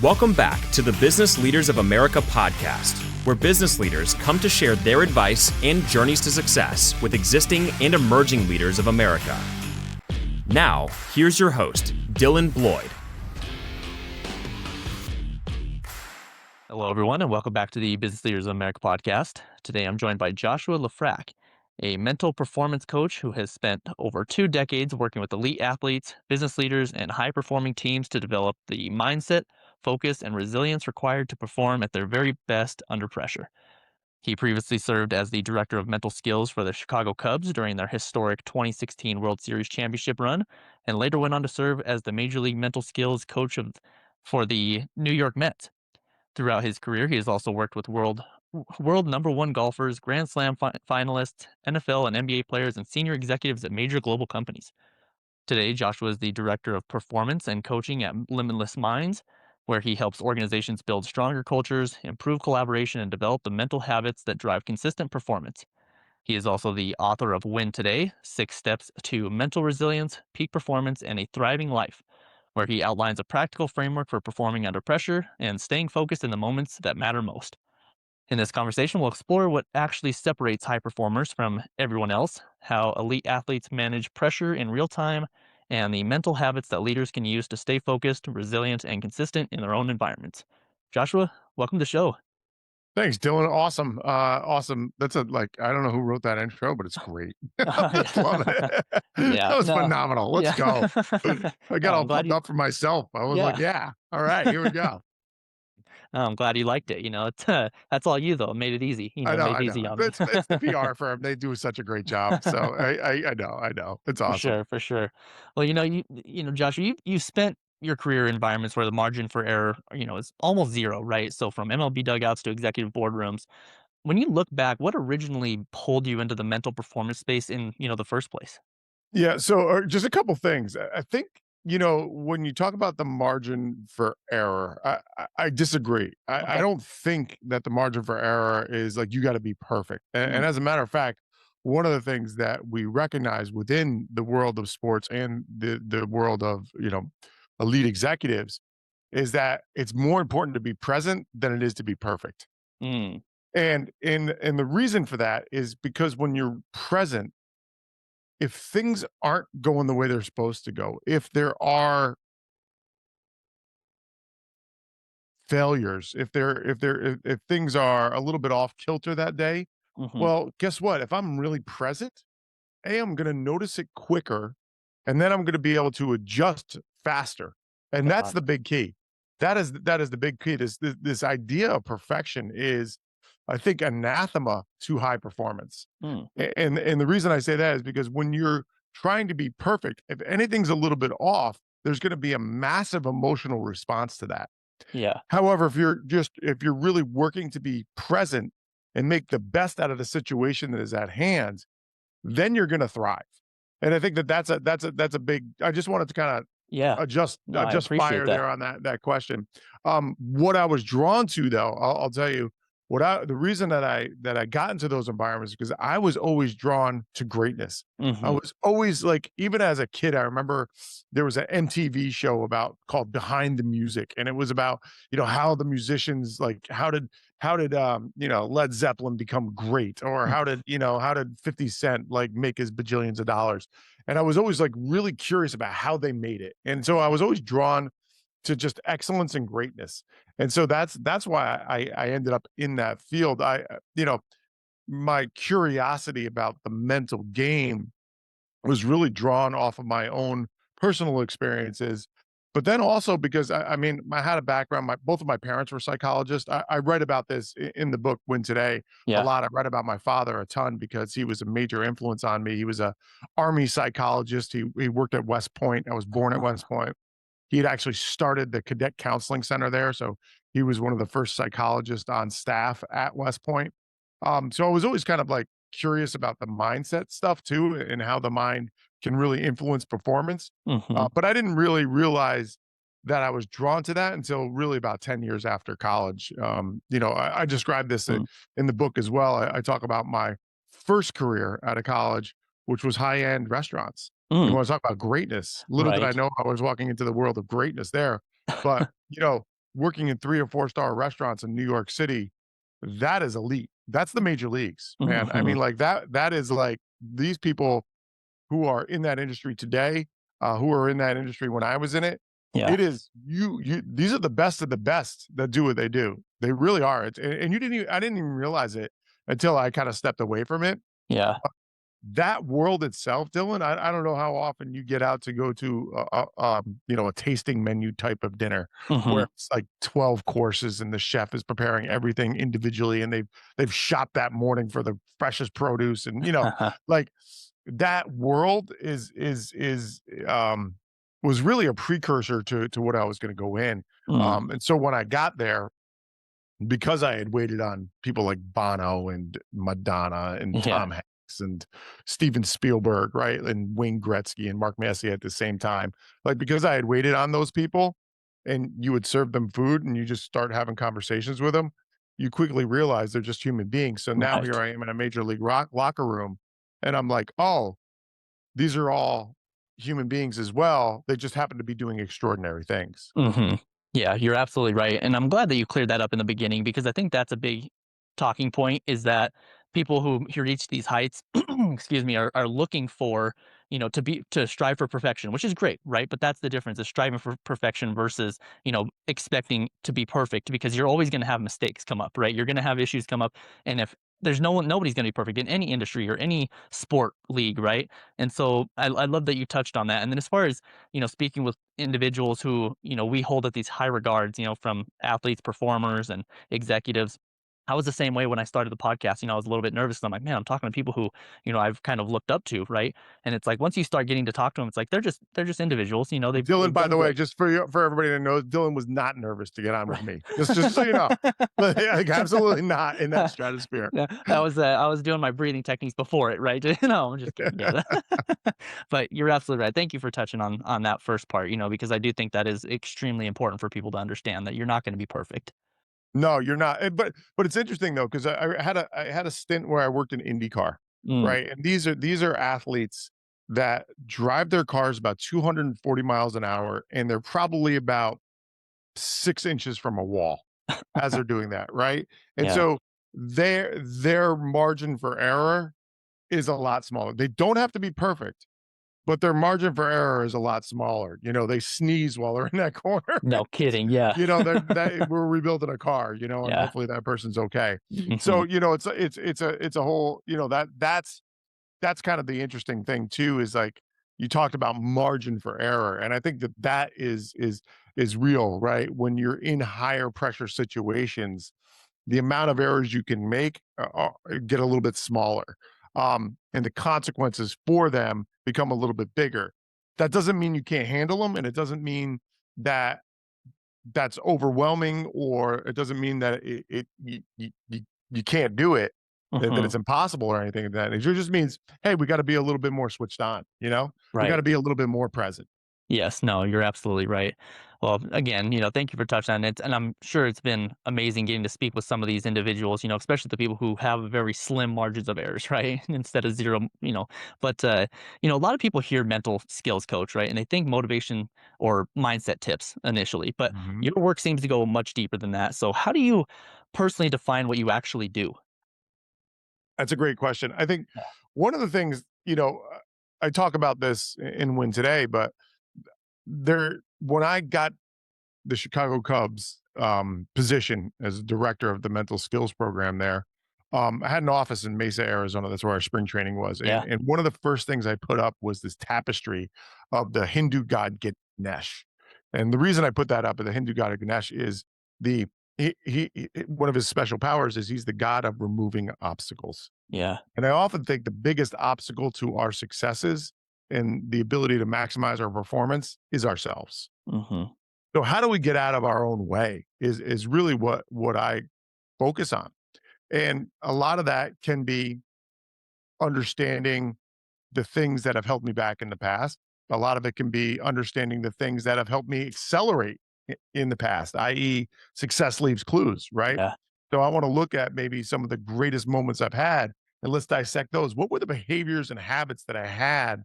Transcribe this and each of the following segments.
Welcome back to the Business Leaders of America podcast, where business leaders come to share their advice and journeys to success with existing and emerging leaders of America. Now, here's your host, Dylan Bloyd. Hello, everyone, and welcome back to the Business Leaders of America podcast. Today, I'm joined by Joshua Lifrak, a mental performance coach who has spent over 2 decades working with elite athletes, business leaders, and high-performing teams to develop the mindset, focus, and resilience required to perform at their very best under pressure. He previously served as the director of mental skills for the Chicago Cubs during their historic 2016 World Series championship run, and later went on to serve as the Major League mental skills coach for the New York Mets. Throughout his career, he has also worked with world number one golfers, Grand Slam finalists, NFL and NBA players, and senior executives at major global companies. Today, Joshua is the director of performance and coaching at Limitless Minds, where he helps organizations build stronger cultures, improve collaboration, and develop the mental habits that drive consistent performance. He is also the author of Win Today: 6 Steps to Mental Resilience, Peak Performance, and a Thriving Life, where he outlines a practical framework for performing under pressure and staying focused in the moments that matter most. In this conversation, we'll explore what actually separates high performers from everyone else, how elite athletes manage pressure in real time, and the mental habits that leaders can use to stay focused, resilient, and consistent in their own environments. Joshua, welcome to the show. Thanks, Dylan. Awesome. Awesome. That's I don't know who wrote that intro, but it's great. I just love it. Yeah, That was no, phenomenal. Let's yeah. go. I got I'm all glad pumped you, up for myself. I was like, yeah. yeah, all right, here we go. I'm glad you liked it. It's that's all you though. Made it easy. Made I it know. easy on me. It's the PR firm. They do such a great job. So I know. It's For awesome. sure, for sure. Well, Joshua, you spent your career in environments where the margin for error, is almost zero, right? So from MLB dugouts to executive boardrooms. When you look back, what originally pulled you into the mental performance space in, the first place? Yeah. So just a couple things. I think, when you talk about the margin for error, I disagree. I Okay. don't think that the margin for error is like you got to be perfect. And Mm, as a matter of fact, one of the things that we recognize within the world of sports and the world of, elite executives is that it's more important to be present than it is to be perfect. mm, And the reason for that is because when you're present, if things aren't going the way they're supposed to go, if there are failures, if things are a little bit off kilter that day, mhm. well, guess what? If I'm really present, A, I'm gonna notice it quicker, and then I'm gonna be able to adjust faster. And that's Got the it. big key. That is the big key. This idea of perfection is, I think, anathema to high performance. Mm, And the reason I say that is because when you're trying to be perfect, if anything's a little bit off, there's gonna be a massive emotional response to that. yeah. However, if you're really working to be present and make the best out of the situation that is at hand, then you're gonna thrive. And I think that's a big. I just wanted to kinda Yeah. adjust No, I adjust appreciate fire that. there on that question. What I was drawn to though, I'll tell you, the reason that I got into those environments because I was always drawn to greatness. I Mhm. was always like, even as a kid, I remember there was an MTV show called Behind the Music, and it was about, how the musicians, like, how did Led Zeppelin become great, or how did 50 Cent like make his bajillions of dollars. And I was always like really curious about how they made it. And so I was always drawn to just excellence and greatness. And so that's why I ended up in that field. My curiosity about the mental game was really drawn off of my own personal experiences. But then also because I mean, I had a background. Both of my parents were psychologists. I read about this in the book Win Today a Yeah. lot. I read about my father a ton because he was a major influence on me. He was a army psychologist. He worked at West Point. I was born at West Point. He had actually started the cadet counseling center there, so he was one of the first psychologists on staff at West Point. So I was always kind of like curious about the mindset stuff too, and how the mind can really influence performance. Mhm. But I didn't really realize that I was drawn to that until really about 10 years after college. I described this Mm. in the book as well. I talk about my first career out of college, which was high end restaurants. You Mm. wanna talk about greatness. Little did I Right. know I was walking into the world of greatness there. But, working in 3 or 4 star restaurants in New York City, that is elite. That's the major leagues, man. I mean, Mhm. like that is like these people who are in that industry today, who are in that industry when I was in it. Yeah. It is you. These are the best of the best that do what they do. They really are. And you didn't. I didn't even realize it until I kind of stepped away from it. Yeah. That world itself, Dylan, I don't know how often you get out to go to a tasting menu type of dinner where Mhm. it's like 12 courses and the chef is preparing everything individually and they've shot that morning for the freshest produce and like that world was really a precursor to what I was going to go in. Mm. And so when I got there, because I had waited on people like Bono and Madonna and Yeah. Tom Hanks and Steven Spielberg, right? And Wayne Gretzky and Mark Massey at the same time. Like because I had waited on those people and you would serve them food and you just start having conversations with them, you quickly realize they're just human beings. So now here Right. I am in a major league locker room and I'm like, oh, these are all human beings as well. They just happen to be doing extraordinary things. Mhm. Yeah, you're absolutely right, and I'm glad that you cleared that up in the beginning because I think that's a big talking point is that people who reach these heights, excuse me, are looking for, to strive for perfection, which is great, right? But that's the difference is striving for perfection versus, expecting to be perfect because you're always gonna have mistakes come up, right? You're gonna have issues come up, and if there's nobody's gonna be perfect in any industry or any sport league, right? And so I love that you touched on that. And then as far as speaking with individuals who, we hold at these high regards, from athletes, performers, and executives. I was the same way when I started the podcast. I was a little bit nervous. I'm like, man, I'm talking to people who, I've kind of looked up to, right? And it's like once you start getting to talk to them, it's like they're just individuals. Dylan, They've by done the way, great. just for everybody to know, Dylan was not nervous to get on with me. Just so you know. Like, absolutely not in that stratosphere. Yeah, I was doing my breathing techniques before it, right? No, I'm just kidding. Yeah, but you're absolutely right. Thank you for touching on that first part. Because I do think that is extremely important for people to understand that you're not going to be perfect. No, you're not. But it's interesting though, because I had a stint where I worked in IndyCar, Mm, right? And these are athletes that drive their cars about 240 miles an hour, and they're probably about 6 inches from a wall as they're doing that, right? And yeah. so their margin for error is a lot smaller. They don't have to be perfect, but their margin for error is a lot smaller. They sneeze while they're in that corner. No kidding. Yeah. We're rebuilding a car, and Yeah. hopefully that person's okay. So, Mhm. it's a whole, that's kind of the interesting thing too, is like you talked about margin for error. And I think that is real, right? When you're in higher pressure situations, the amount of errors you can make get a little bit smaller, and the consequences for them become a little bit bigger. That doesn't mean you can't handle them, and it doesn't mean that that's overwhelming, or it doesn't mean that you can't do it, that Mhm. it's impossible or anything of that nature. It just means, hey, we got to be a little bit more switched on. We got Right. to be a little bit more present. Yes. No, you're absolutely right. Well, again, thank you for touching on it. And I'm sure it's been amazing getting to speak with some of these individuals, especially the people who have very slim margins of errors, right? Instead of zero. But, a lot of people hear mental skills coach, right? And they think motivation or mindset tips initially, but Mhm. your work seems to go much deeper than that. So, how do you personally define what you actually do? That's a great question. I think Yeah. one of the things, I talk about this in Win Today, but when I got the Chicago Cubs position as director of the mental skills program there, I had an office in Mesa, Arizona. That's where our spring training was. And, Yeah. and one of the first things I put up was this tapestry of the Hindu god Ganesh. And the reason I put that up, the Hindu god of Ganesh, is the one of his special powers is he's the god of removing obstacles. Yeah. And I often think the biggest obstacle to our successes and the ability to maximize our performance is ourselves. Hmm. So how do we get out of our own way is really what I focus on. And a lot of that can be understanding the things that have held me back in the past. A lot of it can be understanding the things that have helped me accelerate in the past, i.e., success leaves clues, right? Yeah. So I want to look at maybe some of the greatest moments I've had and let's dissect those. What were the behaviors and habits that I had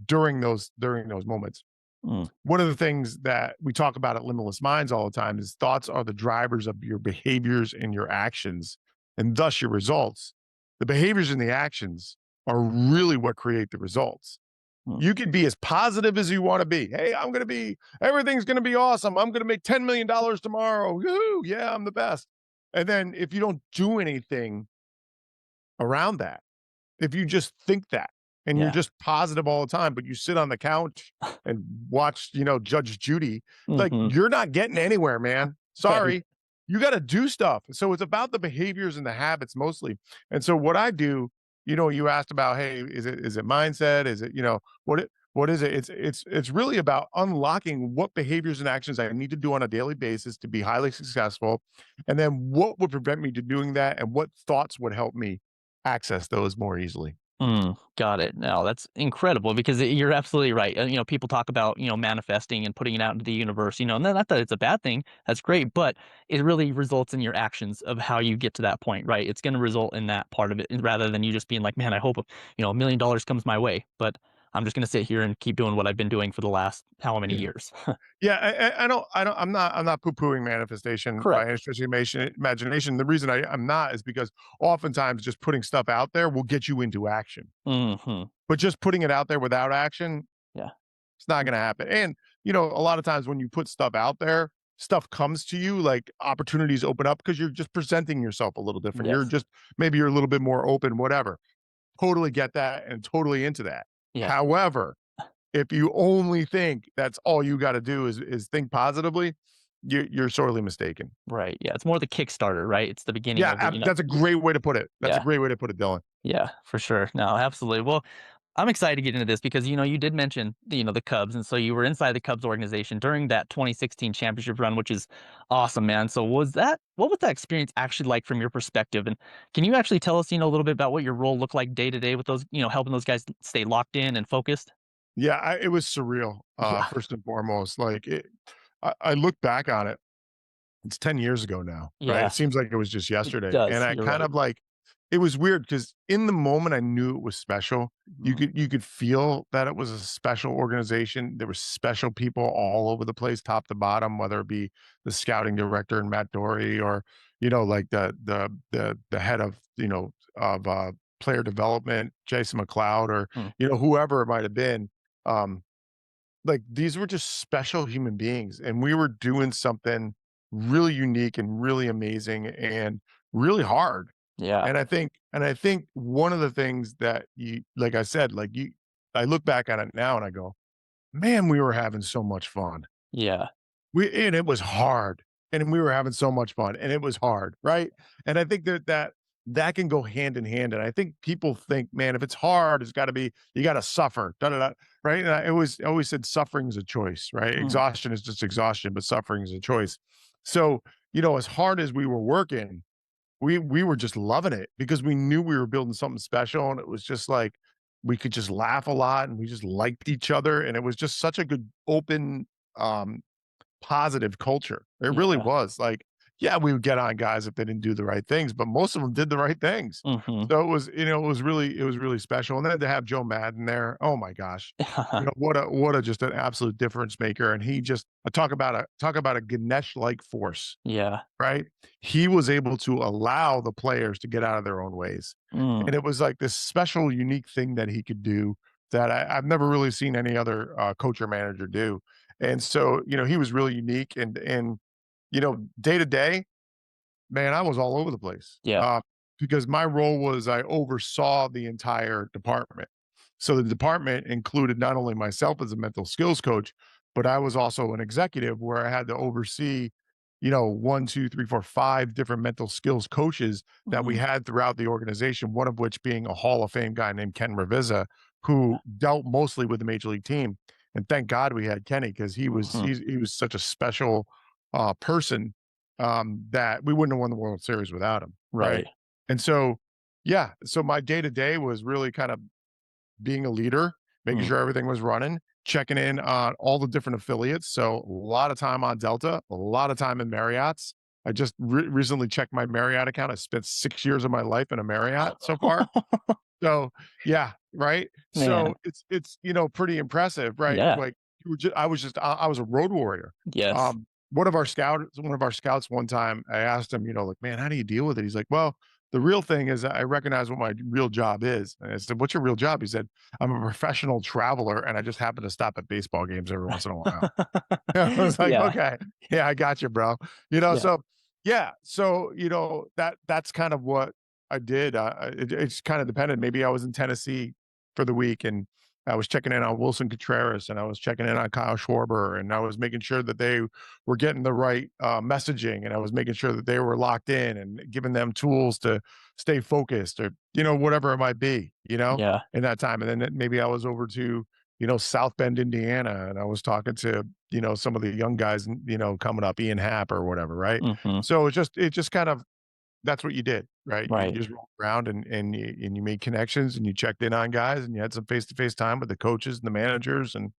during those moments? Mm. One of the things that we talk about at Limitless Minds all the time is thoughts are the drivers of your behaviors and your actions, and thus your results. The behaviors and the actions are really what create the results. Mm. You could be as positive as you want to be. Hey, everything's going to be awesome. I'm going to make $10 million tomorrow. Woo, yeah, I'm the best. And then if you don't do anything around that, if you just think that and you're Yeah. just positive all the time, but you sit on the couch and watch, Judge Judy, like Mhm. you're not getting anywhere, man. Right. Sorry. You got to do stuff. So it's about the behaviors and the habits mostly. And so what I do, you asked about, hey, is it mindset? Is it, what is it? It's really about unlocking what behaviors and actions I need to do on a daily basis to be highly successful. And then what would prevent me to doing that and what thoughts would help me access those more easily. Got it. No, that's incredible because you're absolutely right. People talk about, manifesting and putting it out into the universe, and not that it's a bad thing. That's great, but it really results in your actions of how you get to that point, right? It's going to result in that part of it rather than you just being like, man, I hope, $1 million comes my way, but I'm just going to sit here and keep doing what I've been doing for the last how many Yeah. years. Yeah, I'm not poo-pooing manifestation by Correct. any stretch of the imagination. The reason I'm not is because oftentimes just putting stuff out there will get you into action. Hmm. But just putting it out there without action, Yeah. it's not gonna happen. And, a lot of times when you put stuff out there, stuff comes to you, like opportunities open up because you're just presenting yourself a little different. Yes. Maybe you're a little bit more open, whatever. Totally get that and totally into that. Yeah. However, if you only think that's all you gotta do is think positively, you're sorely mistaken. Right. Yeah. It's more the Kickstarter, right? It's the beginning Yeah, of it. that's a great way to put it. That's a Yeah. great way to put it, Dylan. Yeah, for sure. No, absolutely. Well, I'm excited to get into this because you did mention the Cubs, and so you were inside the Cubs organization during that 2016 championship run, which is awesome, man. So what was that experience actually like from your perspective? And can you actually tell us a little bit about what your role looked like day to day with those helping those guys stay locked in and focused? Yeah, it was surreal, Yeah, first and foremost. Like, I look back on it, it's 10 years ago now, right? yeah, It seems like it was just it yesterday, and does. I You're kind right. of like it was weird because in the moment, I knew it was special. You Mhm. could feel that it was a special organization. There were special people all over the place, top to bottom, whether it be the scouting director and Matt Dory or, like the head of, player development, Jason McLeod, or, Mm. whoever it might have been. Um, like, these were just special human beings, and we were doing something really unique and really amazing and really hard. Yeah, And I think one of the things that like I said, I look back on it now and I go, "Man, we were having so much fun." yeah, And it was hard, and we were having so much fun, and it was hard, right? And I think that can go hand in hand, and I think people think, "Man, if it's hard, it's gotta be you gotta suffer, da, da, da," right? And I always said suffering is a choice, right? mm, Exhaustion is just exhaustion, but suffering is a choice. So, as hard as we were working, we were just loving it because we knew we were building something special, and it was just like we could just laugh a lot, and we just liked each other, and it was just such a good open, um positive culture. It really yeah. was. Like, yeah, we would get on guys if they didn't do the right things, but most of them did the right things. Hmm. So it was really special. And then to have Joe Madden there, oh my gosh. What a just an absolute difference maker. And he just talk about a Ganesh-like force, Yeah. right? He was able to allow the players to get out of their own ways. Mm, And it was like this special, unique thing that he could do that I've never really seen any other coach or manager do. And so, he was really unique and day to day, man, I was all over the place, yeah. because my role was I oversaw the entire department. So the department included not only myself as a mental skills coach, but I was also an executive where I had to oversee, one, two, three, four, five different mental skills coaches that we Mhm. had throughout the organization. One of which being a Hall of Fame guy named Ken Ravizza, who dealt mostly with the major league team. And thank God we had Kenny because Mhm. he was such a special person, that we wouldn't have won the World Series without him, right? Right. And so, yeah, so my day to day was really kind of being a leader, making Mm. sure everything was running, checking in on all the different affiliates. So a lot of time on Delta, a lot of time in Marriott's. I just recently checked my Marriott account. I spent 6 years of my life in a Marriott so far. So yeah, right. So Man, it's pretty impressive, right? yeah. Like I was a road warrior. Yes. One of our scouts one time, I asked him, like, man, how do you deal with it? He's like, well, the real thing is I recognize what my real job is. And I said, what's your real job? He said, I'm a professional traveler and I just happen to stop at baseball games every once in a while. I was like, Yeah. okay, yeah, I got you, bro. Yeah. So yeah, so that's kind of what I did. It's kind of dependent. Maybe I was in Tennessee for the week, and I was checking in on Wilson Contreras, and I was checking in on Kyle Schwarber, and I was making sure that they were getting the right messaging, and I was making sure that they were locked in and giving them tools to stay focused, or whatever it might be, Yeah. in that time. And then maybe I was over to South Bend, Indiana, and I was talking to some of the young guys, coming up, Ian Happ or whatever, right? Hmm. So it just kind of that's what you did, right? You Right. just rolled around and you made connections and you checked in on guys and you had some face-to-face time with the coaches and the managers and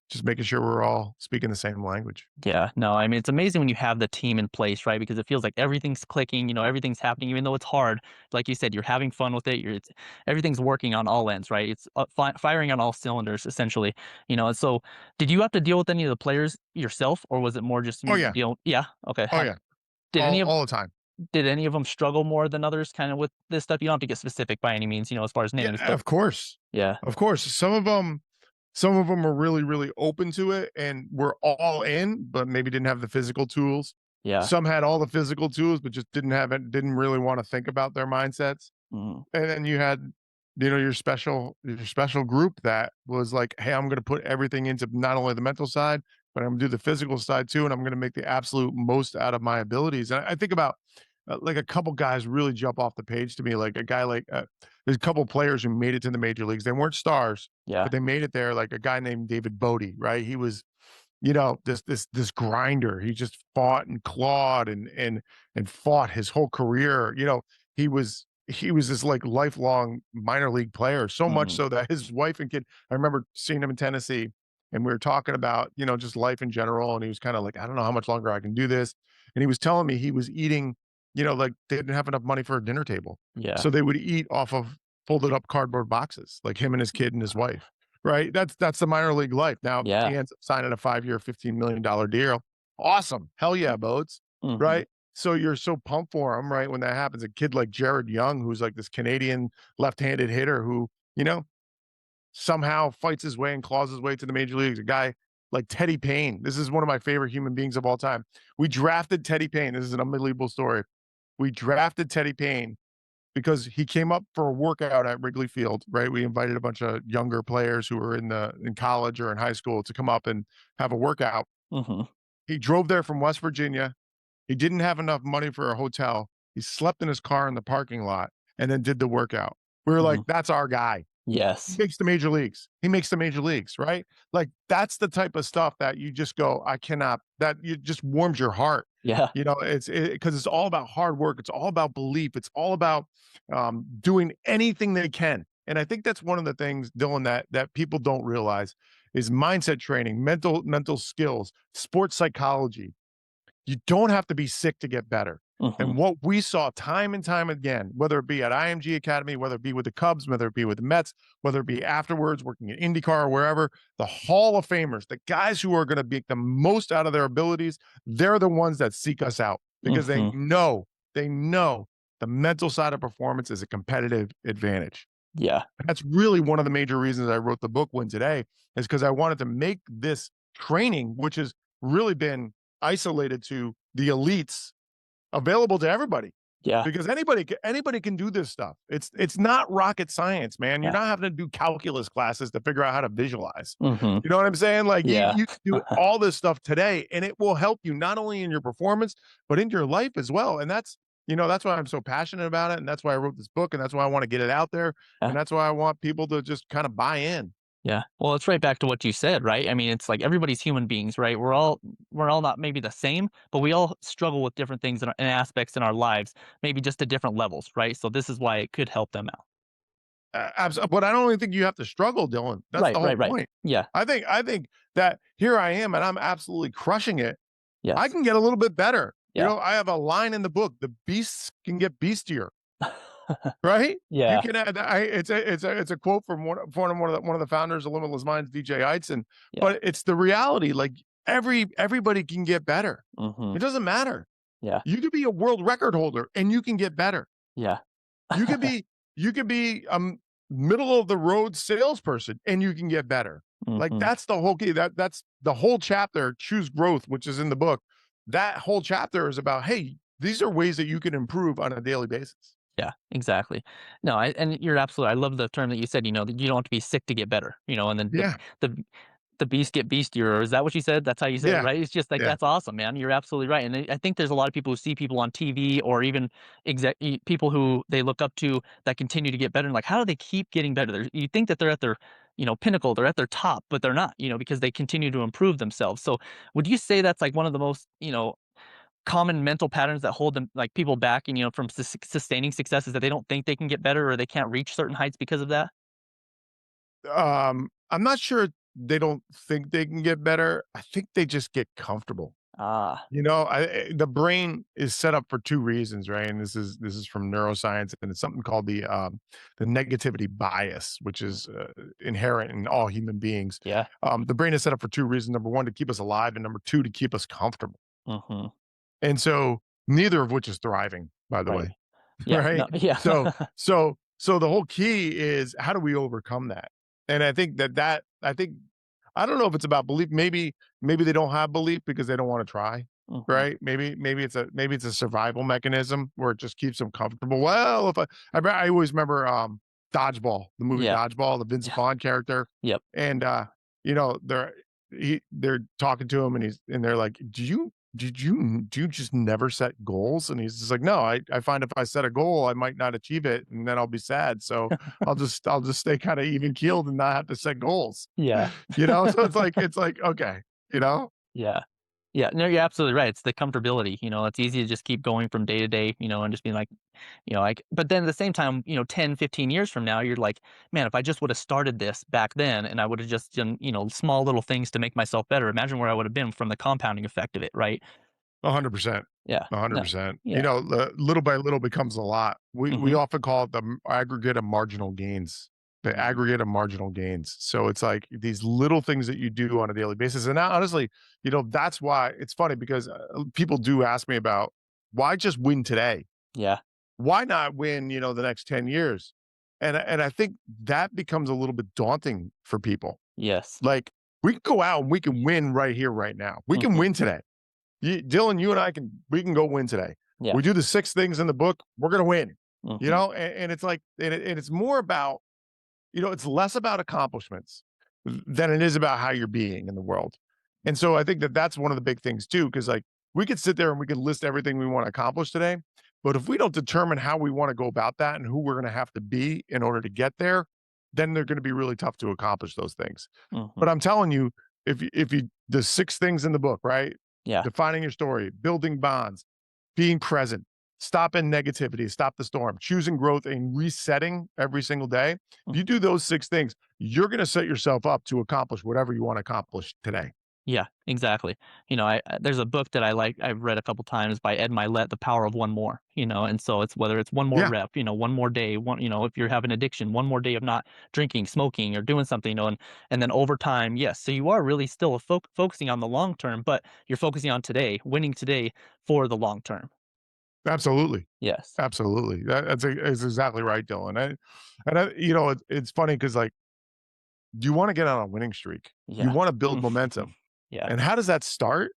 just making sure we're all speaking the same language. Yeah, no, I mean, it's amazing when you have the team in place, right? Because it feels like everything's clicking, everything's happening, even though it's hard. Like you said, you're having fun with it. Everything's working on all ends, right? It's firing on all cylinders, essentially. And so, did you have to deal with any of the players yourself, or was it more just Oh yeah. deal? Yeah, okay. Oh yeah. Did any of All the time. did any of them struggle more than others, kind of with this stuff? You don't have to get specific by any means, as far as Yeah, names, but of course. yeah, Of course. Some of them are really, really open to it and were all in, but maybe didn't have the physical tools. yeah, Some had all the physical tools, but just didn't really want to think about their mindsets. mm, And then you had, your special group that was like, hey, I'm going to put everything into not only the mental side, but I'm going to do the physical side too. And I'm going to make the absolute most out of my abilities. And I think about like a couple guys really jump off the page to me, like a guy there's a couple players who made it to the major leagues. They weren't stars, yeah, but they made it there. Like a guy named David Bodie, right? He was this grinder. He just fought and clawed and fought his whole career. He was this like lifelong minor league player, so much mm, so that his wife and kid, I remember seeing him in Tennessee and we were talking about, just life in general. And he was kind of like, I don't know how much longer I can do this. And he was telling me he was eating, like they didn't have enough money for a dinner table. yeah, So they would eat off of folded up cardboard boxes, like him and his kid and his wife. Right. That's the minor league life. Now yeah, he ends up signing a 5-year, $15 million deal. Awesome. Hell yeah, Boats. hmm, Right. So you're so pumped for him, right? When that happens, a kid like Jared Young, who's like this Canadian left-handed hitter who, somehow fights his way and claws his way to the major leagues. A guy like Teddy Payne. This is one of my favorite human beings of all time. We drafted Teddy Payne. This is an unbelievable story. We drafted Teddy Payne because he came up for a workout at Wrigley Field, right? We invited a bunch of younger players who were in college or in high school to come up and have a workout. hmm, He drove there from West Virginia. He didn't have enough money for a hotel. He slept in his car in the parking lot and then did the workout. We were like, hmm, that's our guy. He yes, makes the major leagues. He makes the major leagues, right? Like that's the type of stuff that you just go, I cannot, that you just warms your heart. yeah, It's because it's all about hard work. It's all about belief. It's all about doing anything they can. And I think that's one of the things, Dylan, that people don't realize is mindset training, mental skills, sports psychology. You don't have to be sick to get better. hmm, And what we saw time and time again, whether it be at IMG Academy, whether it be with the Cubs, whether it be with the Mets, whether it be afterwards working at IndyCar or wherever, the Hall of Famers, the guys who are going to make the most out of their abilities, they're the ones that seek us out because hmm, they know the mental side of performance is a competitive advantage. yeah, That's really one of the major reasons I wrote the book Win Today is because I wanted to make this training, which has really been isolated to the elites, available to everybody yeah, because anybody can do this stuff. It's not rocket science, man. You're yeah, not having to do calculus classes to figure out how to visualize. hmm, You know what I'm saying? Like you, yeah, you can do all this stuff today and it will help you not only in your performance, but in your life as well. And that's why I'm so passionate about it. And that's why I wrote this book. And that's why I want to get it out there. yeah. And that's why I want people to just kind of buy in. Yeah. Well, it's right back to what you said, right? I mean, it's like everybody's human beings, right? We're all not maybe the same, but we all struggle with different things and aspects in our lives, maybe just at different levels, right? So this is why it could help them out. But I don't even think you have to struggle, Dylan. That's Right, the whole right, right. point. Yeah. I think that here I am and I'm absolutely crushing it. I Yes. can get a little bit better. Yeah. I have a line in the book, the beasts can get beastier. right? You Yeah. can add it's a quote from one of the founders of Limitless Minds, DJ Eitzen, Yeah. but it's the reality. Like everybody can get better. Mhm. It doesn't matter. Yeah. You could be a world record holder and you can get better. Yeah. You could be you could be a middle of the road salesperson and you can get better. Like Mhm. that's the whole key. That's the whole chapter, Choose Growth, which is in the book. That whole chapter is about, hey, these are ways that you can improve on a daily basis. Yeah, exactly. No, and you're absolutely I love the term that you said, that you don't have to be sick to get better, and then Yeah. the beast get beastier, or is that what you said? That's how you said it, Yeah. right? It's just like, Yeah. that's awesome, man. You're absolutely right. And I think there's a lot of people who see people on TV or even people who they look up to that continue to get better. And like, how do they keep getting better? You think that they're at their, pinnacle, they're at their top, but they're not, because they continue to improve themselves. So would you say that's like one of the most, common mental patterns that hold them like people back and from sustaining success is that they don't think they can get better or they can't reach certain heights because of that? I'm not sure they don't think they can get better. I think they just get comfortable. Ah, The brain is set up for two reasons, right? And this is from neuroscience, and it's something called the negativity bias, which is inherent in all human beings. yeah. The brain is set up for two reasons: number one, to keep us alive, and number two, to keep us comfortable. Hmm. And so, neither of which is thriving, by the Right. way, Yeah. No. right? Yeah. So the whole key is how do we overcome that? And I think I don't know if it's about belief. Maybe they don't have belief because they don't want to try, Hmm. right? Maybe it's a survival mechanism where it just keeps them comfortable. Well, if I always remember Dodgeball, the movie Yeah. Dodgeball, the Vince Yeah. Vaughn character, Yep. and they're talking to him and they're like, do you just never set goals? And he's just like, no, I find if I set a goal, I might not achieve it and then I'll be sad. So I'll just stay kind of even keeled and not have to set goals. Yeah. So it's like, okay, you know? Yeah. Yeah. No, you're absolutely right. It's the comfortability. It's easy to just keep going from day to day, and just being like, like, but then at the same time, 10, 15 years from now, you're like, man, if I just would have started this back then and I would have just done, small little things to make myself better, imagine where I would have been from the compounding effect of it. Right. 100%. Yeah. No. 100%. Yeah. Little by little becomes a lot. We Hmm. often call it the aggregate of marginal gains. The Hmm. aggregate of marginal gains. So it's like these little things that you do on a daily basis. And now, honestly, that's why it's funny because people do ask me about why just win today? Yeah. Why not win, the next 10 years? And I think that becomes a little bit daunting for people. Yes. Like we can go out and we can win right here, right now. We can Hmm. win today. Dylan, you and we can go win today. Yeah. We do the 6 things in the book, we're gonna win. Hmm. And it's like, and it's more about, it's less about accomplishments than it is about how you're being in the world. And so I think that that's one of the big things too, because like we could sit there and we could list everything we want to accomplish today, but if we don't determine how we want to go about that and who we're going to have to be in order to get there, then they're going to be really tough to accomplish those things. Hmm. But I'm telling you, if you the 6 things in the book, right? Yeah. Defining your story, building bonds, being present, stopping negativity, stop the storm, choosing growth and resetting every single day. If you do those 6 things, you're going to set yourself up to accomplish whatever you want to accomplish today. Yeah, exactly. There's a book that I've read a couple times by Ed Milet, The Power of One More, and so it's whether it's one more Yeah, rep, one more day, if you're having addiction, one more day of not drinking, smoking, or doing something, and then over time, yes. So you are really still focusing on the long term, but you're focusing on today, winning today for the long term. absolutely. Yes. Absolutely. That's exactly right, Dylan. It's funny because like, you want to get on a winning streak. You Yeah. want to build Mhm. momentum. Yeah. And how does that start?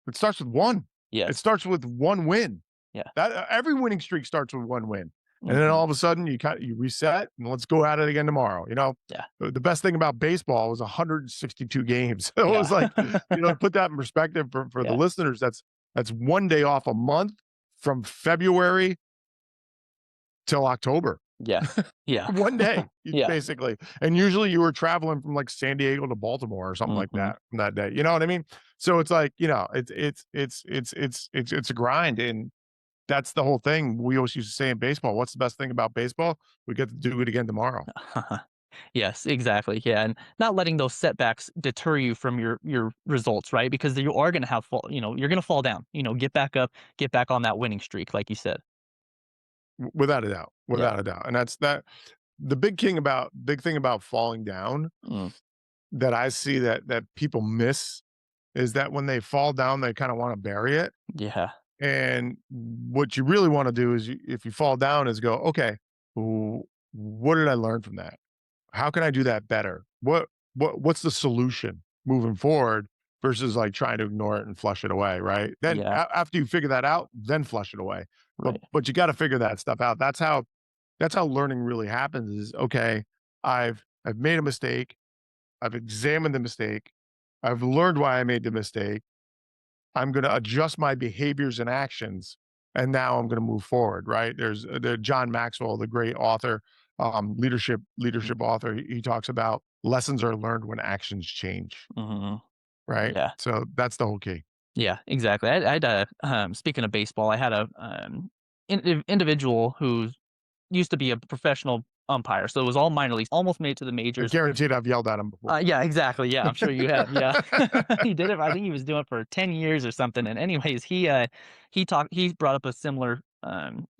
It starts with one. It Yes. starts with one win. Yeah. That every winning streak starts with one win. And then Hmm. all of a sudden you reset and let's go at it again tomorrow. Yeah. The best thing about baseball was 162 games. So it Yeah. was like, to put that in perspective for the Yeah. listeners, that's one day off a month from February till October. Yeah. Yeah. One day, Yeah. basically. And usually you were traveling from like San Diego to Baltimore or something like Hmm. that from that day. You know what I mean? So it's like, it's a grind. And that's the whole thing. We always used to say in baseball, what's the best thing about baseball? We get to do it again tomorrow. Yes, exactly. Yeah, and not letting those setbacks deter you from your results, right? Because you are going to have fall, you're going to fall down. Get back up, get back on that winning streak, like you said. Without a doubt, Yeah. without a doubt. And that's that the big thing about falling down Mm. that I see that people miss is that when they fall down, they kind of want to bury it. Yeah. And what you really want to do is if you fall down is go, okay, what did I learn from that? How can I do that better? What's the solution moving forward versus like trying to ignore it and flush it away, right? Then Yeah. after you figure that out, then flush it away. But Right. but you got to figure that stuff out. That's how learning really happens is okay, I've made a mistake. I've examined the mistake. I've learned why I made the mistake. I'm going to adjust my behaviors and actions, and now I'm going to move forward. Right? There's the John Maxwell, the great author, Mhm. leadership author. He talks about lessons are learned when actions change. Mhm. Right? Yeah. So that's the whole key. Yeah, exactly. I had a speaking of baseball, I had a individual who used to be a professional umpire, so it was all minor leagues, almost made it to the I majors. guarantee I've yelled at him before. Yeah, exactly. Yeah, I'm sure you have. Yeah, he did it. I think he was doing it for 10 years or something. And anyways, he brought up a similar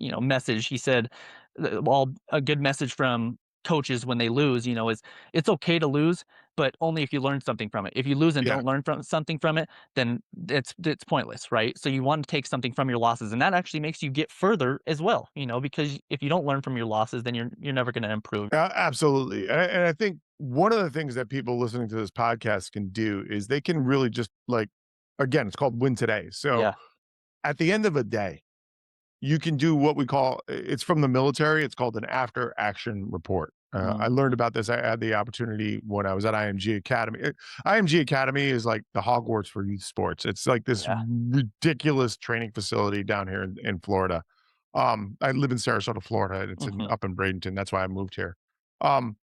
message. He said, well, a good message from coaches when they lose, is it's okay to lose, but only if you learn something from it. If you lose and Yeah. don't learn from something from it, then it's pointless, right? So you want to take something from your losses, and that actually makes you get further as well. Because if you don't learn from your losses, then you're never going to improve. Absolutely. And I think one of the things that people listening to this podcast can do is they can really just like, again, it's called win today. So Yeah. at the end of a day, you can do what we call it's from the military. It's called an after action report. I Mm, learned about this. I had the opportunity when I was at IMG Academy. IMG Academy is like the Hogwarts for youth sports. It's like this yeah. ridiculous training facility down here in Florida. I live in Sarasota, Florida, and it's Hmm. up in Bradenton. That's why I moved here. Um,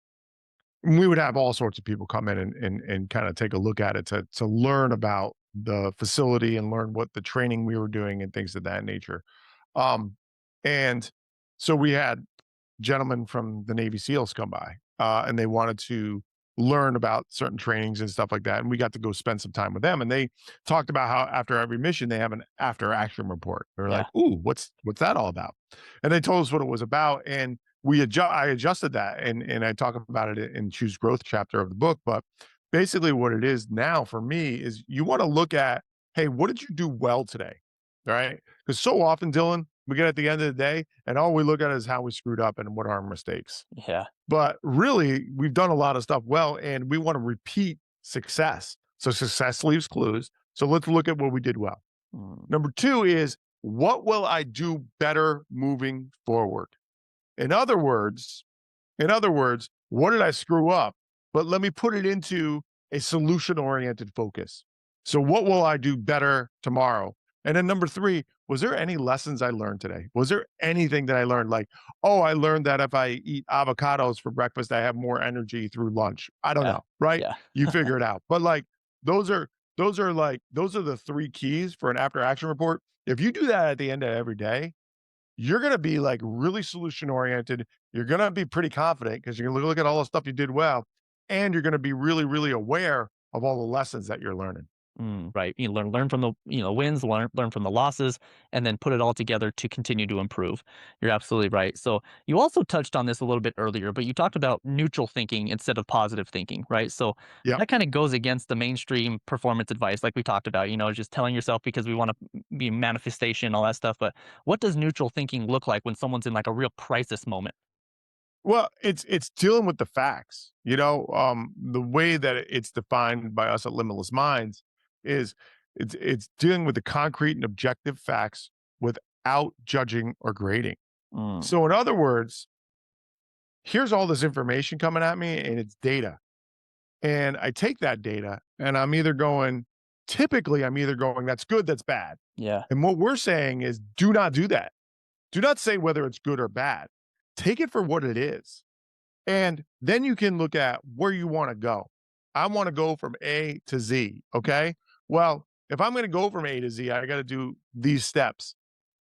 we would have all sorts of people come in and kind of take a look at it to learn about the facility and learn what the training we were doing and things of that nature. Um, and so we had gentlemen from the Navy SEALs come by, and they wanted to learn about certain trainings and stuff like that. And we got to go spend some time with them. And they talked about how after every mission they have an after action report. They're like, Yeah. "Ooh, what's that all about?" And they told us what it was about, and I adjusted that, and I talk about it in Choose Growth chapter of the book. But basically, what it is now for me is you want to look at, hey, what did you do well today? All right, because so often, Dylan, we get at the end of the day, and all we look at is how we screwed up and what are our mistakes. Yeah. But really, we've done a lot of stuff well, and we want to repeat success. So success leaves clues. So let's look at what we did well. Mm, Number two is what will I do better moving forward? In other words, what did I screw up? But let me put it into a solution oriented focus. So, what will I do better tomorrow? And then number three, was there any lessons I learned today? Was there anything that I learned? Like, oh, I learned that if I eat avocados for breakfast, I have more energy through lunch. I don't yeah. know, right? Yeah. You figure it out. But like, those are those are the three keys for an after action report. If you do that at the end of every day, you're gonna be, like, really solution oriented. You're gonna be pretty confident because 'cause you're gonna look at all the stuff you did well, and you're gonna be really, really aware of all the lessons that you're learning. Right. You learn from the wins, learn from the losses, and then put it all together to continue to improve. You're absolutely right. So you also touched on this a little bit earlier, but you talked about neutral thinking instead of positive thinking, right? So Yep. that kind of goes against the mainstream performance advice, like we talked about. Just telling yourself because we want to be manifestation, all that stuff. But what does neutral thinking look like when someone's in like a real crisis moment? Well, it's dealing with the facts, the way that it's defined by us at Limitless Minds is it's dealing with the concrete and objective facts without judging or grading. Mm, So in other words, here's all this information coming at me, and it's data. And I take that data and I'm either going, that's good, that's bad. yeah. And what we're saying is do not do that. Do not say whether it's good or bad. Take it for what it is. And then you can look at where you want to go. I want to go from A to Z. Okay. Well, if I'm going to go from A to Z, I got to do these steps.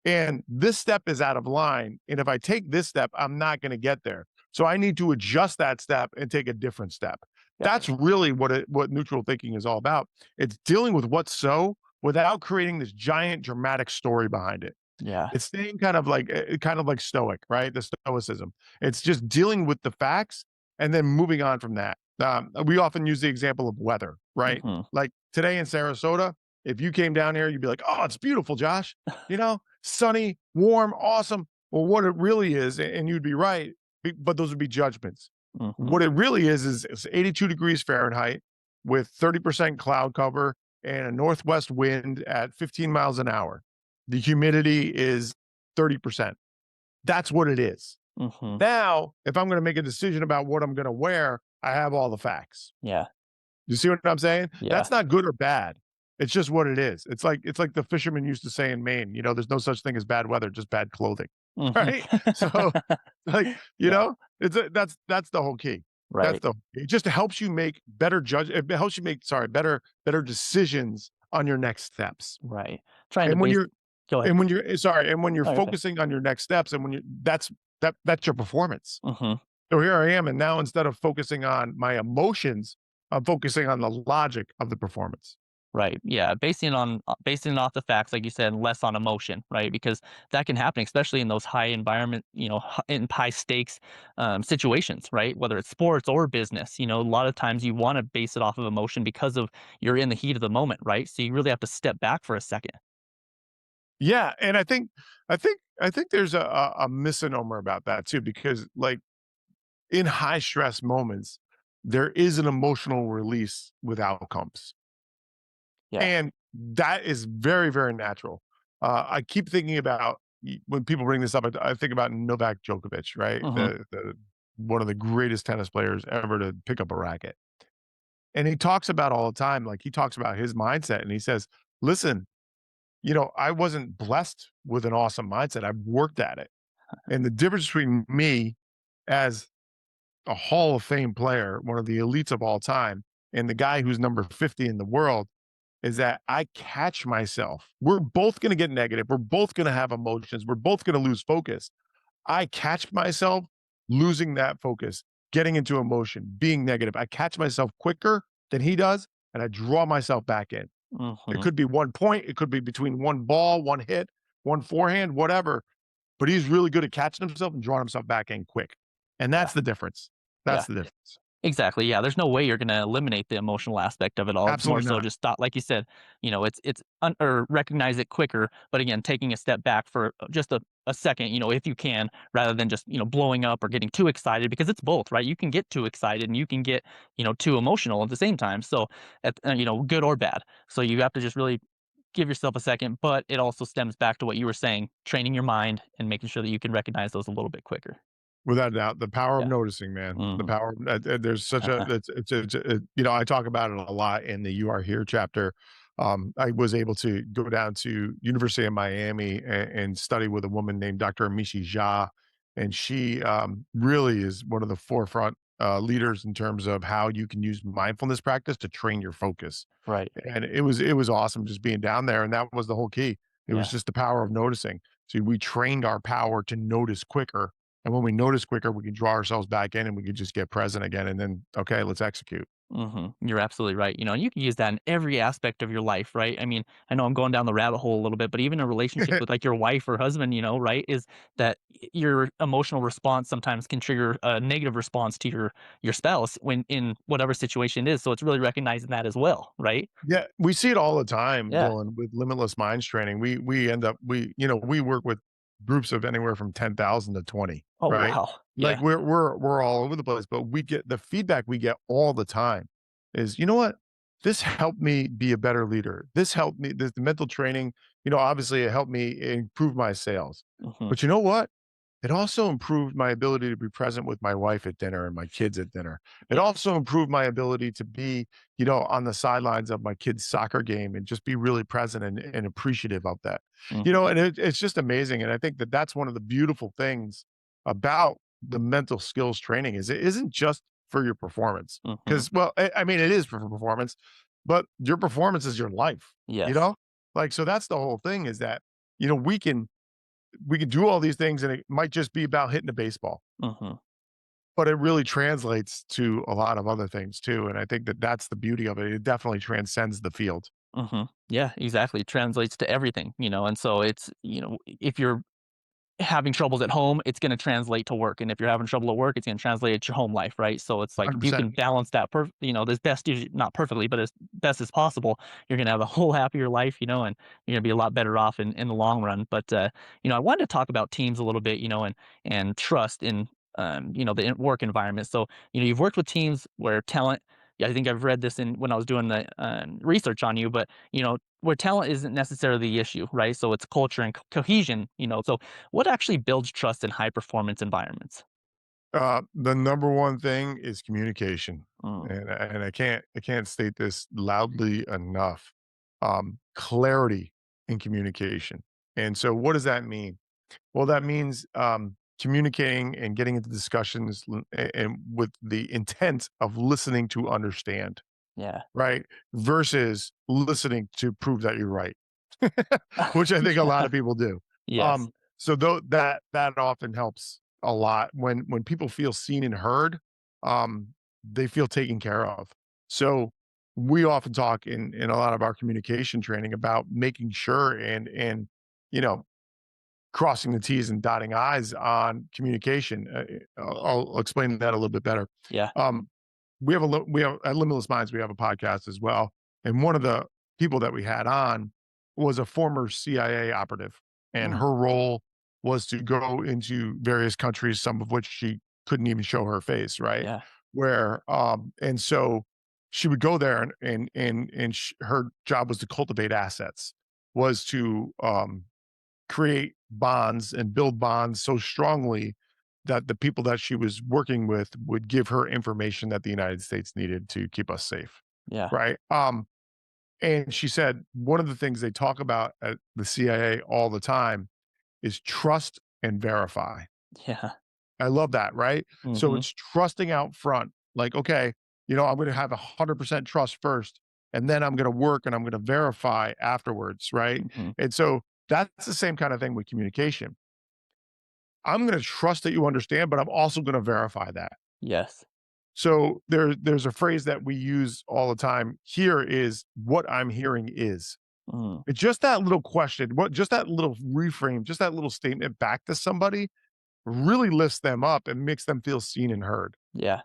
And this step is out of line. And if I take this step, I'm not going to get there. So I need to adjust that step and take a different step. Yeah. That's really what neutral thinking is all about. It's dealing with what's so without creating this giant dramatic story behind it. Yeah. It's staying kind of like stoic, right? The stoicism. It's just dealing with the facts and then moving on from that. We often use the example of weather, right? Hmm. Like today in Sarasota, if you came down here, you'd be like, "Oh, it's beautiful, Josh. Sunny, warm, awesome." Well, what it really is, and you'd be right, but those would be judgments. Hmm. What it really is it's 82 degrees Fahrenheit with 30% cloud cover and a northwest wind at 15 miles an hour. The humidity is 30%. That's what it is. Hmm. Now, if I'm going to make a decision about what I'm going to wear, I have all the facts. Yeah. You see what I'm saying? Yeah. That's not good or bad. It's just what it is. It's like the fishermen used to say in Maine, there's no such thing as bad weather, just bad clothing. Hmm. Right? So like, Yeah. that's the whole key. That's Right. the it just helps you make it helps you make better decisions on your next steps. Right. Trying to And when base. you're Go ahead. and when you're sorry, and when you're Oh, you're fine. focusing on your next steps and when you that's your performance. Hmm. So here I am, and now instead of focusing on my emotions, I'm focusing on the logic of the performance. Right. Yeah. Basing it off the facts, like you said, less on emotion, right? Because that can happen, especially in those high environment, in high stakes situations, right? Whether it's sports or business, a lot of times you want to base it off of emotion because of you're in the heat of the moment, right? So you really have to step back for a second. Yeah, and I think there's a misnomer about that too, because like in high stress moments, there is an emotional release with outcomes. Yeah. And that is very, very natural. I keep thinking about when people bring this up, I think about Novak Djokovic, right? Hmm. The one of the greatest tennis players ever to pick up a racket. And he talks about all the time, like he talks about his mindset and he says, listen, I wasn't blessed with an awesome mindset. I've worked at it. And the difference between me as a Hall of Fame player, one of the elites of all time, and the guy who's number 50 in the world is that I catch myself. We're both going to get negative. We're both going to have emotions. We're both going to lose focus. I catch myself losing that focus, getting into emotion, being negative. I catch myself quicker than he does, and I draw myself back in. It Hmm. could be one point, it could be between one ball, one hit, one forehand, whatever. But he's really good at catching himself and drawing himself back in quick. And Yeah. that's the difference. Yeah. That's the difference. Exactly. Yeah. There's no way you're going to eliminate the emotional aspect of it all. It's more Absolutely so not. just thought, like you said, or recognize it quicker. But again, taking a step back for just a second, if you can, rather than just, blowing up or getting too excited because it's both, right? You can get too excited and you can get, too emotional at the same time. So, good or bad. So you have to just really give yourself a second. But it also stems back to what you were saying, training your mind and making sure that you can recognize those a little bit quicker. Without a doubt, the power of Yeah. noticing, man. The Hmm. power there's such a I talk about it a lot in the You Are Here chapter. I was able to go down to University of Miami and study with a woman named Dr. Amishi Jha, and she, really is one of the forefront, leaders in terms of how you can use mindfulness practice to train your focus. Right. And it was awesome just being down there, and that was the whole key. It was Yeah. just the power of noticing. So we trained our power to notice quicker, and when we notice quicker, we can draw ourselves back in and we can just get present again and then, okay, let's execute. You're absolutely right. And you can use that in every aspect of your life, right? I mean, I know I'm going down the rabbit hole a little bit, but even a relationship with like your wife or husband, right, is that your emotional response sometimes can trigger a negative response to your spouse when in whatever situation it is. So it's really recognizing that as well, right? Yeah, we see it all the time, Yeah. Dylan, with Limitless Minds training. We end up we work with groups of anywhere from 10,000 to 20, Oh right? wow. Like Yeah. we're all over the place, but we get the feedback we get all the time is, "You know what? This helped me be a better leader. This helped me the mental training, obviously it helped me improve my sales. Hmm. But you know what? It also improved my ability to be present with my wife at dinner and my kids at dinner. It Yeah. also improved my ability to be, on the sidelines of my kids' soccer game and just be really present and appreciative of that. Hmm. And it's just amazing. And I think that that's one of the beautiful things about the mental skills training is it isn't just for your performance. Hmm. Because, well, I mean, it is for performance, but your performance is your life, you Yes. know? Like, so that's the whole thing is that, we can do all these things and it might just be about hitting a baseball, Hmm. but it really translates to a lot of other things too. And I think that that's the beauty of it. It definitely transcends the field. Yeah, exactly. It translates to everything, and so it's, if you're having troubles at home, it's gonna translate to work, and if you're having trouble at work, it's gonna translate to your home life, right? So it's like, if you 100%. can balance that as best as not perfectly, but as best as possible, you're gonna have a whole happier life, and you're gonna be a lot better off in the long run. But, I wanted to talk about teams a little bit, and trust in, the work environment. So, you've worked with teams where talent, yeah, I think I've read this in when I was doing the, research on you, but, where talent isn't necessarily the issue, right? So it's culture and cohesion, so what actually builds trust in high performance environments? The number one thing is communication, Mm, and I can't state this loudly enough. Clarity in communication. And so what does that mean? Well, that means, communicating and getting into discussions and with the intent of listening to understand, yeah. right? Versus listening to prove that you're right, which I think a lot Yeah. of people do. Yes. So though that often helps a lot when people feel seen and heard, um, they feel taken care of. So we often talk in a lot of our communication training about making sure and you know crossing the T's and dotting I's on communication. I'll explain that a little bit better. Yeah. Um, we have at Limitless Minds, we have a podcast as well, and one of the people that we had on was a former CIA operative, and Mm, her role was to go into various countries, some of which she couldn't even show her face, right? yeah. Where and so she would go there and her job was to cultivate assets, was to create bonds and build bonds so strongly that the people that she was working with would give her information that the United States needed to keep us safe, Yeah. right? And she said one of the things they talk about at the CIA all the time is trust and verify. Yeah. I love that, right? So Mhm. it's trusting out front, like, okay, I'm going to have 100% trust first, and then I'm going to work and I'm going to verify afterwards, right? Mhm. And so that's the same kind of thing with communication. I'm gonna trust that you understand, but I'm also gonna verify that. Yes. So there's a phrase that we use all the time here is what I'm hearing is. Mm, It's just that little question, what just that little reframe, just that little statement back to somebody really lifts them up and makes them feel seen and heard. yeah.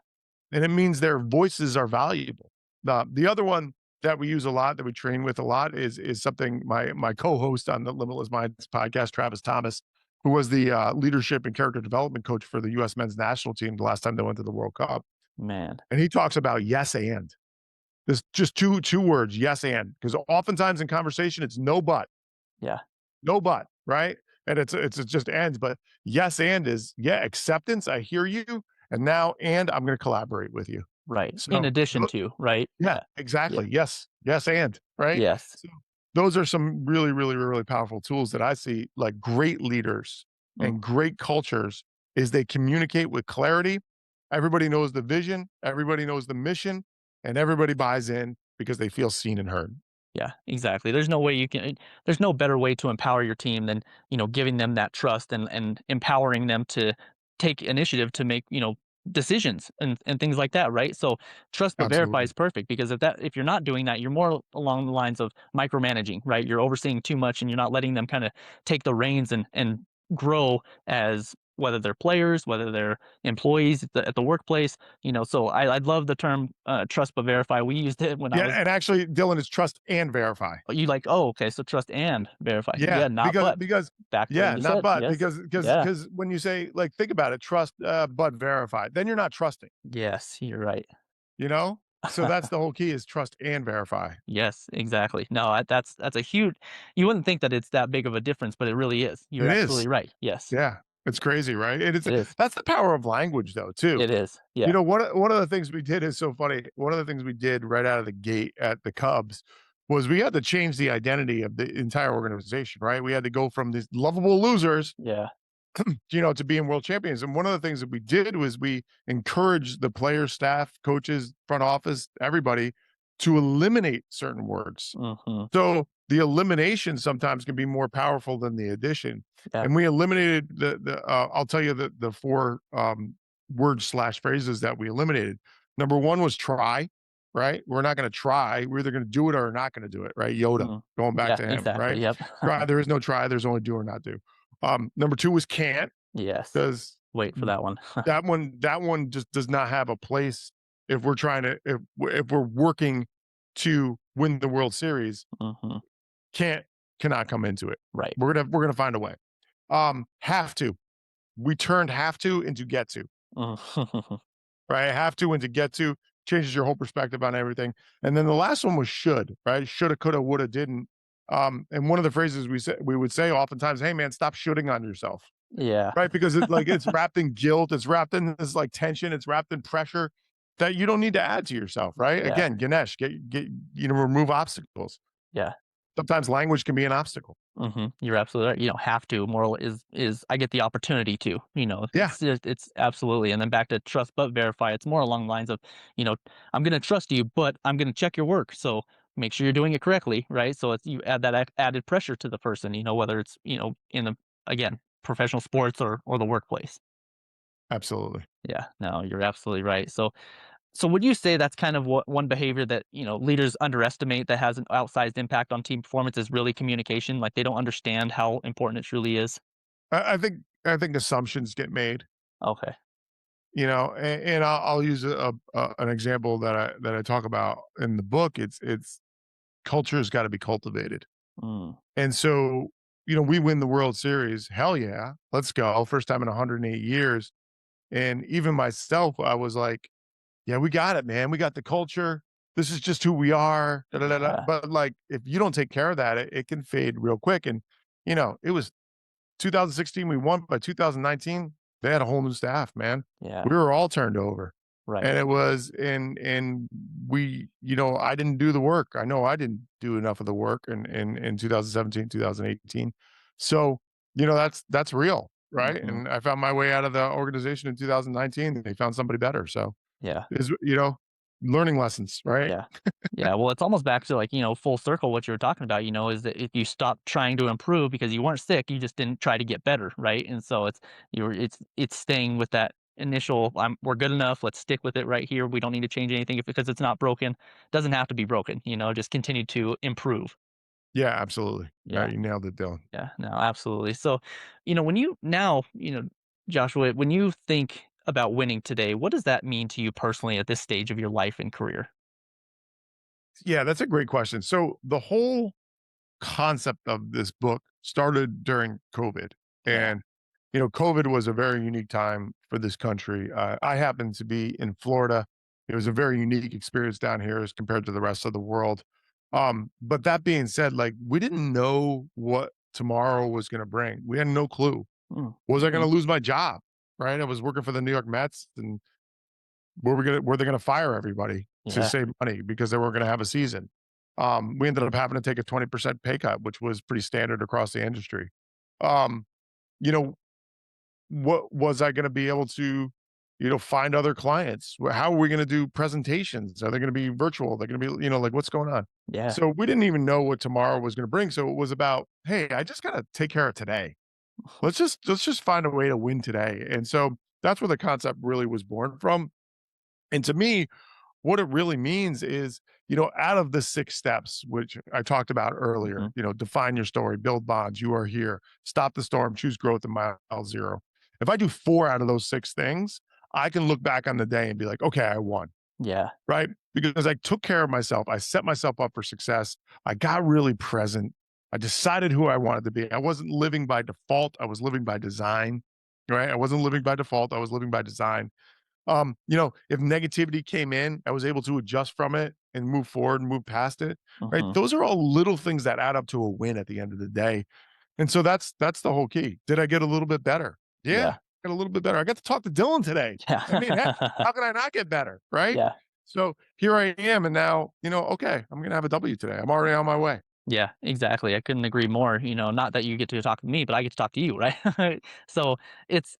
And it means their voices are valuable. The other one that we use a lot, that we train with a lot is something my co-host on the Limitless Minds podcast, Travis Thomas, who was the, leadership and character development coach for the US men's national team the last time they went to the World Cup, Man. and he talks about "yes, and." There's just two words, "yes, and," because oftentimes in conversation, it's "no, but." Yeah. No, but, right? And it just ends, but "yes, and" is, yeah, acceptance, I hear you, and now and I'm gonna collaborate with you. Right. In So, addition to, right? yeah, Yeah. Yeah. exactly. Yes. Yes, and, right? Yes. So, those are some really, really, really powerful tools that I see, like, great leaders Mm, and great cultures is they communicate with clarity. Everybody knows the vision, everybody knows the mission, and everybody buys in because they feel seen and heard. yeah, exactly. There's no better way to empower your team than, giving them that trust and empowering them to take initiative to make, decisions and things like that, right? So trust but verify Absolutely. is perfect, because if you're not doing that, you're more along the lines of micromanaging, right? You're overseeing too much and you're not letting them kind of take the reins and grow, as whether they're players, whether they're employees at the workplace, so I love the term, trust but verify. We used it when I Yeah, was. and actually, Dylan, is trust and verify. Oh, you like, oh, okay, so trust and verify. Yeah, Yeah, not because but. because Back to yeah, everything you not said. but, Yes. because because Yeah. because when you say, like, think about it, trust, but verify, then you're not trusting, Yes, you're right. you know? So that's the whole key is trust and verify. Yes, exactly. No, that's a huge. You wouldn't think that it's that big of a difference, but it really is. You're It is. absolutely right. Yes, Yeah, it's crazy, right? And it's it is. that's the power of language though, too. It is. Yeah. One of the things we did is so funny. One of the things we did right out of the gate at the Cubs was we had to change the identity of the entire organization, right? We had to go from these lovable losers, Yeah. to being world champions. And one of the things that we did was we encouraged the players, staff, coaches, front office, everybody to eliminate certain words. Mhm. So the elimination sometimes can be more powerful than the addition. Yeah. And we eliminated I'll tell you the four words slash phrases that we eliminated. Number one was try. right? We're not going to try. We're either going to do it or not going to do it, right? Yoda, Mm. going back Yeah, to him, exactly. right? Yep. Try, there is no try. There's only do or not do. Number two was can't, Yes. because Wait for that one. that one just does not have a place if we're trying to if we're working to win the World Series. Mhm. Can't cannot come into it. Right. We're gonna find a way. Have to. We turned have to into get to. Mhm. Right? Have to into get to changes your whole perspective on everything. And then the last one was should, right? Shoulda, coulda, woulda, didn't. And one of the phrases we would say oftentimes, hey man, stop shooting on yourself. Yeah. Right? Because it's wrapped in guilt, it's wrapped in this like tension, it's wrapped in pressure that you don't need to add to yourself, right? Yeah. Again, Ganesh, remove obstacles. Yeah. Sometimes language can be an obstacle. You're absolutely right. You don't have to. Moral is I get the opportunity to. Yeah, It's absolutely. And then back to trust but verify. It's more along the lines of, you know, I'm going to trust you, but I'm going to check your work. So make sure you're doing it correctly, right? So it's you add that added pressure to the person. Whether it's in the again professional sports or the workplace. absolutely. Yeah. No, you're absolutely right. So would you say that's kind of what one behavior that, leaders underestimate that has an outsized impact on team performance is really communication? Like they don't understand how important it truly is? I think assumptions get made. Okay. And I'll use an example that I talk about in the book. It's culture's got to be cultivated. Mm, And so, we win the World Series. Hell yeah, let's go. First time in 108 years. And even myself, I was like, yeah, we got it, man. We got the culture. This is just who we are. Da, da, da, da. yeah. But like, if you don't take care of that, it can fade real quick. And, it was 2016, we won. By 2019, they had a whole new staff, man. Yeah. We were all turned over. Right. And it was and we, I didn't do the work. I know I didn't do enough of the work in 2017, 2018. So, that's real, right? Hmm. And I found my way out of the organization in 2019. They found somebody better. So Yeah. is learning lessons, right? Yeah. Yeah. Well, it's almost back to like, full circle what you were talking about, is that if you stop trying to improve because you weren't sick, you just didn't try to get better. Right. And so it's staying with that initial we're good enough. Let's stick with it right here. We don't need to change anything because it's not broken. Doesn't have to be broken, just continue to improve. Yeah, absolutely. Yeah, Yeah. you nailed it, Dylan. Yeah, no, absolutely. So, when you now, Joshua, when you think about winning today, what does that mean to you personally at this stage of your life and career? Yeah, that's a great question. So the whole concept of this book started during COVID. Yeah. And, COVID was a very unique time for this country. I happened to be in Florida. It was a very unique experience down here as compared to the rest of the world. But that being said, like we didn't know what tomorrow was going to bring. We had no clue. Mm, Was I going mhm. to lose my job? Right. I was working for the New York Mets, and were they gonna fire everybody to Yeah. save money because they weren't gonna have a season? We ended up having to take a 20% pay cut, which was pretty standard across the industry. Um, you know, what was I gonna be able to, find other clients? How are we gonna do presentations? Are they gonna be virtual? They're gonna be, like what's going on? Yeah. So we didn't even know what tomorrow was gonna bring. So it was about, hey, I just gotta take care of today. Let's just find a way to win today. And so that's where the concept really was born from. And to me, what it really means is, out of the 6 steps, which I talked about earlier, Mhm. define your story, build bonds, you are here, stop the storm, choose growth in mile 0. If I do 4 out of those 6 things, I can look back on the day and be like, okay, I won, Yeah. right? Because I took care of myself. I set myself up for success. I got really present. I decided who I wanted to be. I wasn't living by default. I was living by design, right? I wasn't living by default. I was living by design. If negativity came in, I was able to adjust from it and move forward and move past it, right? Mhm. Those are all little things that add up to a win at the end of the day. And so that's the whole key. Did I get a little bit better? Yeah, Yeah. got a little bit better. I got to talk to Dylan today. I mean, heck, Yeah. how can I not get better, right? Yeah. So here I am, and now, okay, I'm gonna have a W today. I'm already on my way. Yeah, exactly. I couldn't agree more. Not that you get to talk to me, but I get to talk to you, right? So it's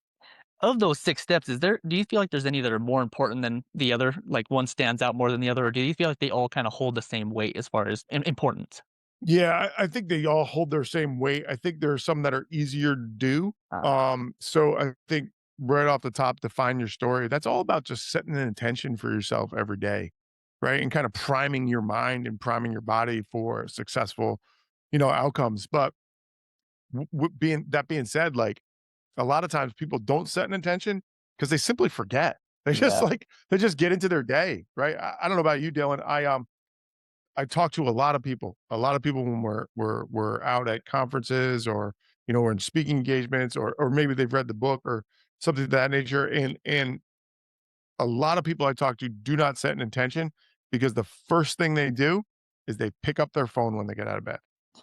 of those 6 steps, do you feel like there's any that are more important than the other? Like one stands out more than the other, or do you feel like they all kind of hold the same weight as far as importance? Yeah, I think they all hold their same weight. I think there are some that are easier to do. Ah, So I think right off the top, define your story. That's all about just setting an intention for yourself every day. right? And kind of priming your mind and priming your body for successful, outcomes. But being said, like a lot of times people don't set an intention because they simply forget. They just Yeah. they just get into their day, right? I don't know about you, Dylan. I talk to a lot of people. A lot of people when we're out at conferences or we're in speaking engagements or maybe they've read the book or something of that nature. And a lot of people I talk to do not set an intention because the first thing they do is they pick up their phone when they get out of bed,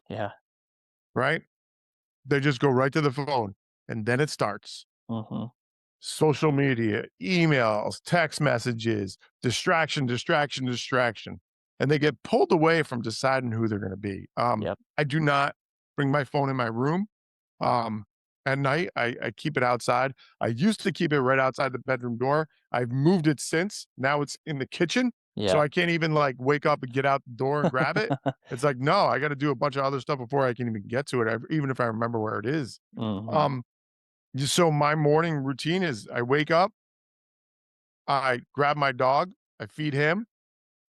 Yeah. right? They just go right to the phone and then it starts. Mhm. Social media, emails, text messages, distraction, distraction, distraction. And they get pulled away from deciding who they're going to be. Yep. I do not bring my phone in my room um, at night. I keep it outside. I used to keep it right outside the bedroom door. I've moved it since. Now it's in the kitchen. So Yeah. I can't even like wake up and get out the door and grab it. It's like, no, I got to do a bunch of other stuff before I can even get to it, even if I remember where it is. Mhm. Um, so my morning routine is I wake up, I grab my dog, I feed him.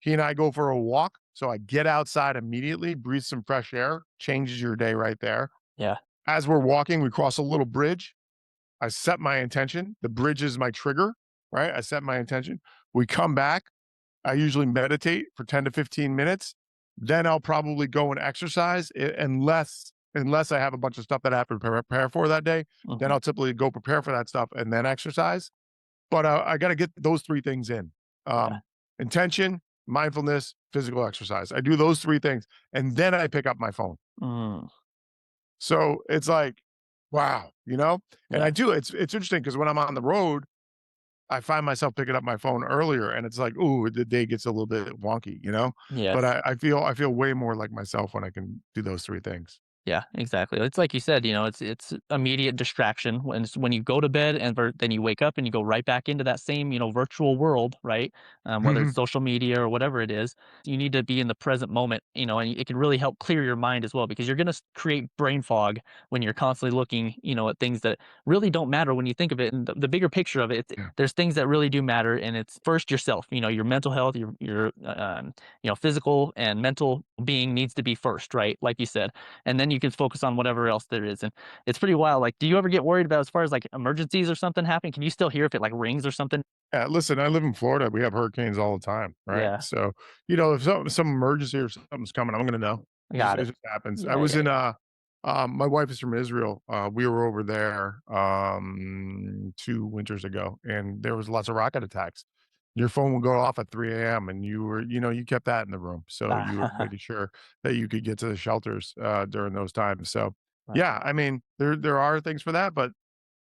He and I go for a walk. So I get outside immediately, breathe some fresh air, changes your day right there. Yeah. As we're walking, we cross a little bridge. I set my intention. The bridge is my trigger, right? I set my intention. We come back. I usually meditate for 10 to 15 minutes. Then I'll probably go and exercise unless I have a bunch of stuff that I have to prepare for that day. Then Mhm. I'll typically go prepare for that stuff and then exercise. But I got to get those three things in: Yeah. um, intention, mindfulness, physical exercise. I do those three things, and then I pick up my phone. Mm. So it's like, wow, And Yeah. I do. It's interesting because when I'm on the road, I find myself picking up my phone earlier, and it's like, ooh, the day gets a little bit wonky. But Yes. I feel way more like myself when I can do those three things. Yeah, exactly. It's like you said, it's immediate distraction when you go to bed and then you wake up and you go right back into that same virtual world, right? Whether it's social media or whatever it is, you need to be in the present moment, and it can really help clear your mind as well because you're going to create brain fog when you're constantly looking, at things that really don't matter when you think of it. And the bigger picture of it, Yeah. there's things that really do matter, and it's first yourself. Your mental health, your physical and mental being needs to be first, right? Like you said, and then you can focus on whatever else there is. And it's pretty wild. Like, do you ever get worried about as far as like emergencies or something happening? Can you still hear if it like rings or something? Yeah, listen, I live in Florida. We have hurricanes all the time, right? Yeah, So, if some emergency or something's coming, I'm gonna know. got It it. just happens. I Yeah, was yeah, in yeah. my wife is from Israel. We were over there 2 winters ago, and there was lots of rocket attacks. Your phone would go off at 3 a.m. and you kept that in the room. So you were making sure that you could get to the shelters during those times. So Right. yeah, I mean, there are things for that, but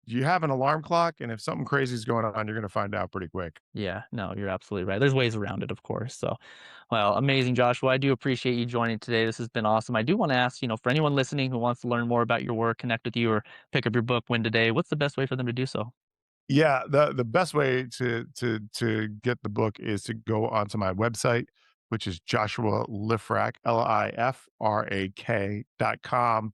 you have an alarm clock, and if something crazy is going on, you're gonna find out pretty quick. Yeah, no, you're absolutely right. There's ways around it, of course. So, well, amazing, Joshua. I do appreciate you joining today. This has been awesome. I do want to ask, for anyone listening who wants to learn more about your work, connect with you, or pick up your book, Win Today, what's the best way for them to do so? Yeah, the best way to get the book is to go onto my website, which is Joshua Lifrak, Lifrak.com.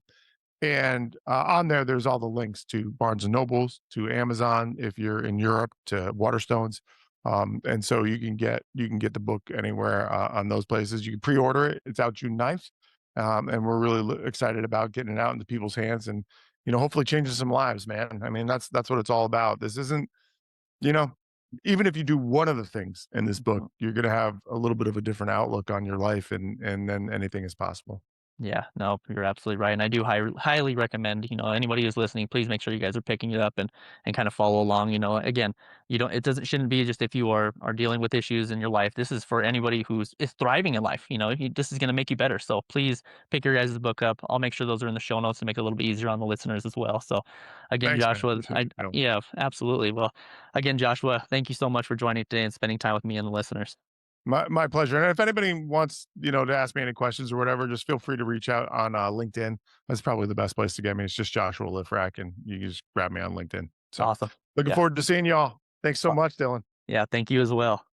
And on there, there's all the links to Barnes and Nobles, to Amazon if you're in Europe, to Waterstones. And so you can get the book anywhere on those places. You can pre-order it. It's out June 9th. And we're really excited about getting it out into people's hands and hopefully changing some lives, man. I mean, that's what it's all about. This isn't, you know, even if you do one of the things in this book, Mhm. you're gonna have a little bit of a different outlook on your life and then anything is possible. Yeah, no, you're absolutely right, and I do highly recommend, anybody who's listening, please make sure you guys are picking it up and kind of follow along. Again, you don't it doesn't shouldn't be just if you are dealing with issues in your life. This is for anybody who's is thriving in life. This is going to make you better. So please pick your guys' book up. I'll make sure those are in the show notes to make it a little bit easier on the listeners as well. So again, Thanks, man. Joshua, Appreciate it. yeah, absolutely. Well, again, Joshua, thank you so much for joining today and spending time with me and the listeners. My pleasure. And if anybody wants, to ask me any questions or whatever, just feel free to reach out on LinkedIn. That's probably the best place to get me. It's just Joshua Lifrak, and you can just grab me on LinkedIn. So Awesome. looking Yeah. forward to seeing y'all. Thanks so much, Dylan. Yeah, thank you as well.